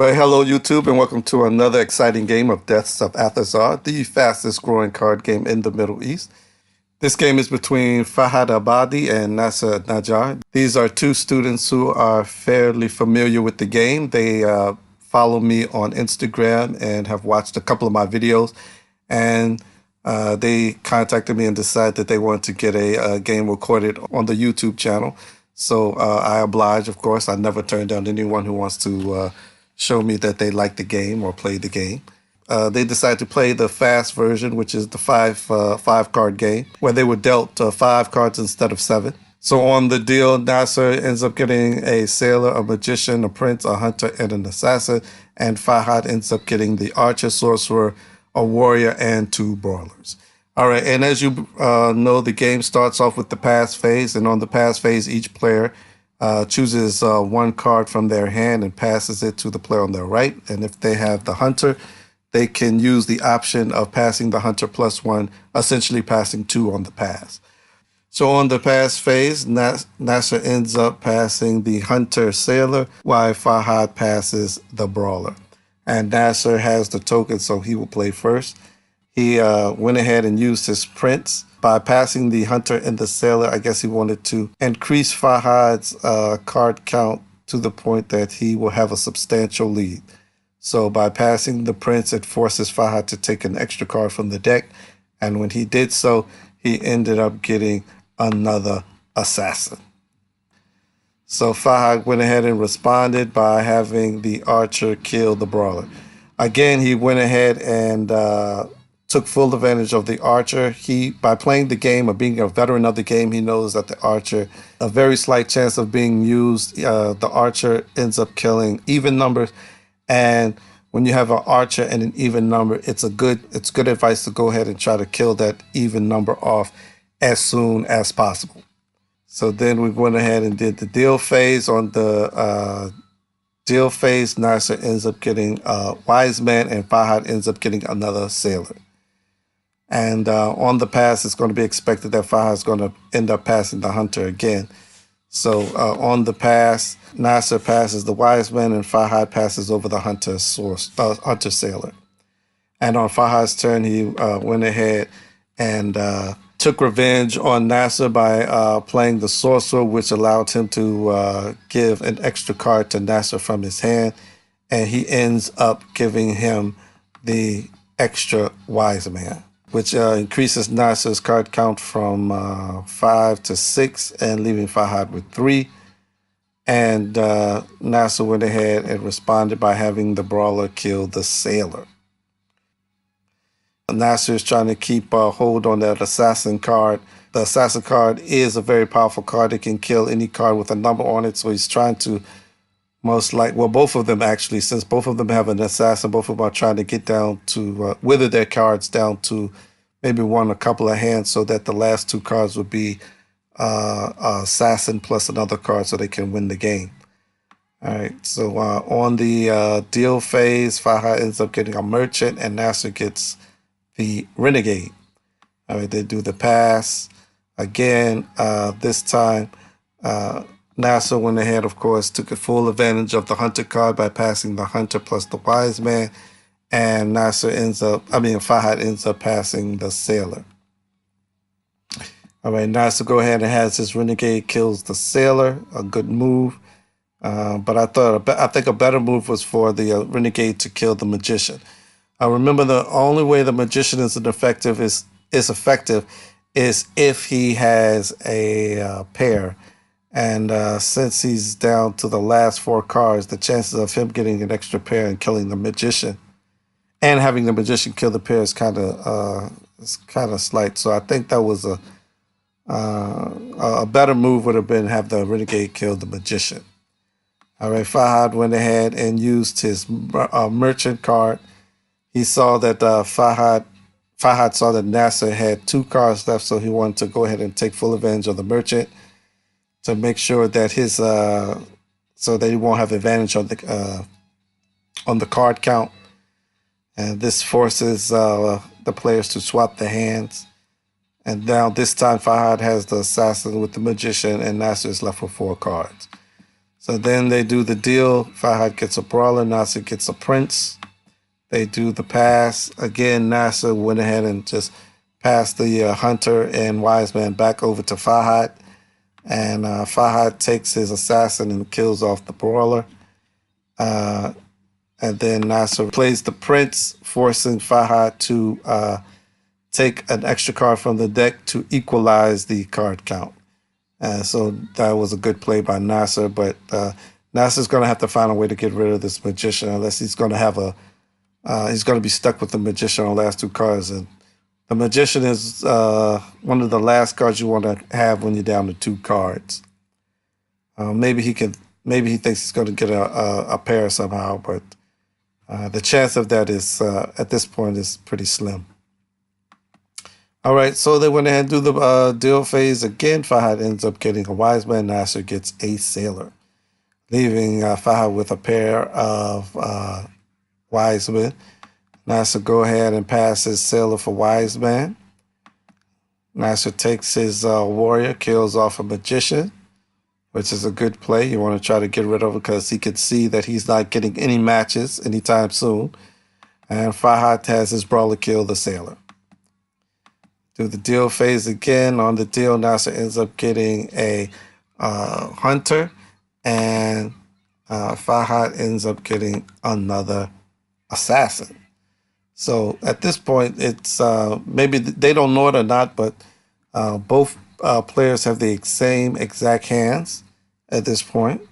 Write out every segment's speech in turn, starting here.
Well, hello YouTube, and welcome to another exciting game of Deaths of Athazar, the fastest growing card game in the Middle East. This game is between Fahad Abadi and Nasser Najjar. These are two students who are fairly familiar with the game. They follow me on Instagram and have watched a couple of my videos, and they contacted me and decided that they wanted to get a game recorded on the YouTube channel. So I oblige, of course. I never turn down anyone who wants to show me that they like the game or play the game. They decided to play the fast version, which is the five card game, where they were dealt 5 cards instead of 7. So on the deal, Nasser ends up getting a sailor, a magician, a prince, a hunter, and an assassin, and Fahad ends up getting the archer, sorcerer, a warrior, and 2 brawlers. All right, and as you know, the game starts off with the pass phase, and on the pass phase, each player chooses 1 card from their hand and passes it to the player on their right. And if they have the hunter, they can use the option of passing the hunter +1, essentially passing 2 on the pass. So on the pass phase, Nasser ends up passing the hunter sailor, while Fahad passes the brawler. And Nasser has the token, so he will play first. He went ahead and used his prince. By passing the hunter and the sailor, I guess he wanted to increase Fahad's card count to the point that he will have a substantial lead. So by passing the prince, it forces Fahad to take an extra card from the deck. And when he did so, he ended up getting another assassin. So Fahad went ahead and responded by having the archer kill the brawler. Again, he went ahead and took full advantage of the archer. By playing the game or being a veteran of the game, he knows that the archer, a very slight chance of being used, the archer ends up killing even numbers. And when you have an archer and an even number, it's good advice to go ahead and try to kill that even number off as soon as possible. So then we went ahead and did the deal phase. On the deal phase, Nasser ends up getting a wise man, and Fahad ends up getting another sailor. And on the pass, it's going to be expected that Fahad is going to end up passing the hunter again. So on the pass, Nasser passes the wise man, and Fahad passes over the hunter sailor. And on Fahad's turn, he went ahead and took revenge on Nasser by playing the sorcerer, which allowed him to give an extra card to Nasser from his hand. And he ends up giving him the extra wise man, which increases Nasser's card count from 5 to 6 and leaving Fahad with 3. And Nasser went ahead and responded by having the brawler kill the sailor. Nasser is trying to keep a hold on that assassin card. The assassin card is a very powerful card. It can kill any card with a number on it. So he's trying to both of them actually, since both of them have an assassin, both of them are trying to get down to wither their cards down to maybe a couple of hands, so that the last 2 cards would be assassin plus another card so they can win the game. All right, so on the deal phase, Fahad ends up getting a merchant, and Nasser gets the renegade. All right, they do the pass. Again, this time, Nasser went ahead, of course, took full advantage of the hunter card by passing the hunter plus the wise man, and Fahad ends up passing the sailor. All right, Nasser go ahead and has his renegade kills the sailor, a good move. But I think a better move was for the renegade to kill the magician. Remember, the only way the magician is effective is if he has a pair. And since he's down to the last 4 cards, the chances of him getting an extra pair and killing the magician and having the magician kill the pair is kind of slight. So I think that was a better move would have been have the renegade kill the magician. All right, Fahad went ahead and used his merchant card. He saw that Fahad saw that Nasser had 2 cards left, so he wanted to go ahead and take full advantage of the merchant to make sure that so that he won't have advantage on the card count. And this forces the players to swap the hands. And now this time Fahad has the assassin with the magician, and Nasser is left with 4 cards. So then they do the deal. Fahad gets a brawler. Nasser gets a prince. They do the pass. Again, Nasser went ahead and just passed the hunter and wise man back over to Fahad. And Fahad takes his assassin and kills off the brawler. And then Nasser plays the prince, forcing Fahad to take an extra card from the deck to equalize the card count. So that was a good play by Nasser, but Nasser's going to have to find a way to get rid of this magician, unless he's going to have he's going to be stuck with the magician on the last two cards. And the magician is one of the last cards you want to have when you're down to two cards. Maybe he thinks he's going to get a pair somehow, but the chance of that is at this point is pretty slim. All right, so they went ahead and do the deal phase again. Fahad ends up getting a wise man. Nasser gets a sailor, leaving Fahad with a pair of wise men. Nasser go ahead and pass his sailor for wise man. Nasser takes his warrior, kills off a magician, which is a good play. You want to try to get rid of it because he can see that he's not getting any matches anytime soon. And Fahad has his brawler kill the sailor. Do the deal phase again. On the deal, Nasser ends up getting a hunter, and Fahad ends up getting another assassin. So at this point, it's maybe they don't know it or not, but both players have the same exact hands at this point.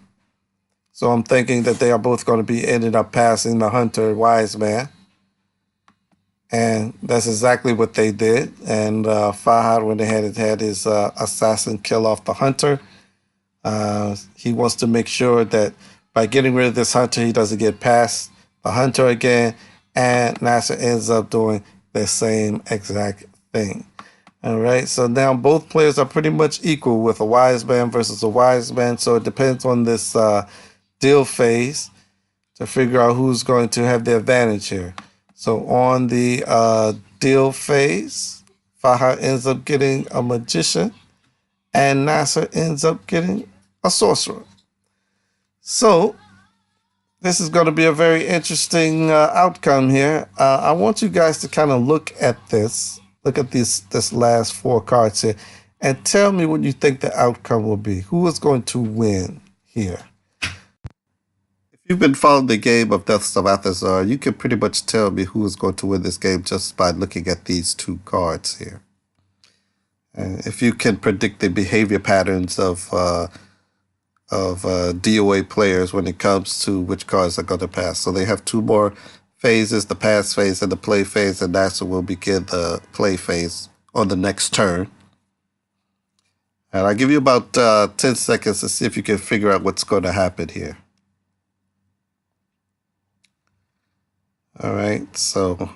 So I'm thinking that they are both going to be ended up passing the hunter wise man. And that's exactly what they did. And Fahad went ahead and had his assassin kill off the hunter. He wants to make sure that by getting rid of this hunter, he doesn't get past the hunter again. And Nasser ends up doing the same exact thing. All right, so now both players are pretty much equal with a wise man versus a wise man. So it depends on this deal phase to figure out who's going to have the advantage here. So on the deal phase, Fahad ends up getting a magician, and Nasser ends up getting a sorcerer. So this is going to be a very interesting outcome here. I want you guys to kind of look at this last four cards here, and tell me what you think the outcome will be. Who is going to win here? If you've been following the game of Deaths of Athazar, you can pretty much tell me who is going to win this game just by looking at these two cards here. And if you can predict the behavior patterns of DOA players when it comes to which cards are going to pass. So they have two more phases, the pass phase and the play phase, and Nasser will begin the play phase on the next turn. And I'll give you about 10 seconds to see if you can figure out what's going to happen here. All right, so,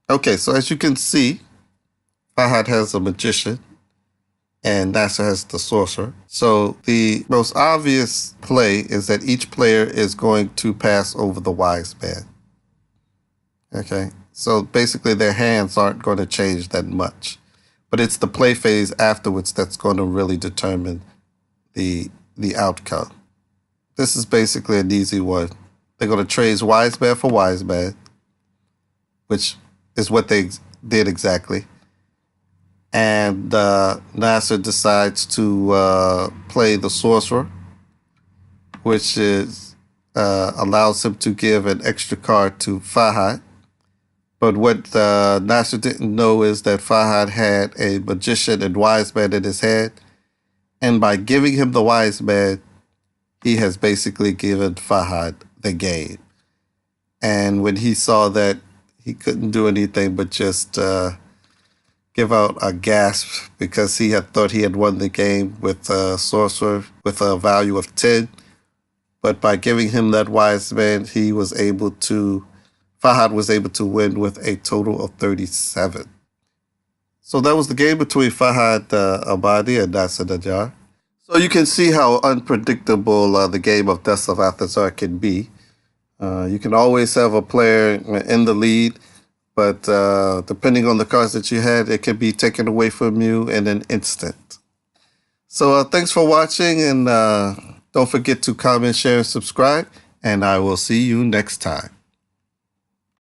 okay, so as you can see, Fahad has a magician and Nasser has the sorcerer. So the most obvious play is that each player is going to pass over the wise man. Okay, so basically their hands aren't going to change that much, but it's the play phase afterwards that's going to really determine the outcome. This is basically an easy one. They're going to trade wise man for wise man, which is what they did exactly. And Nasser decides to play the sorcerer, which is allows him to give an extra card to Fahad. But what Nasser didn't know is that Fahad had a magician and wise man in his hand. And by giving him the wise man, he has basically given Fahad the game. And when he saw that, he couldn't do anything but just give out a gasp, because he had thought he had won the game with a sorcerer with a value of 10. But by giving him that wise man, Fahad was able to win with a total of 37. So that was the game between Fahad Abadi and Nasser Najjar. So you can see how unpredictable the game of Deaths of Athazar can be. You can always have a player in the lead, but depending on the cards that you had, it can be taken away from you in an instant. So thanks for watching, and don't forget to comment, share, and subscribe. And I will see you next time.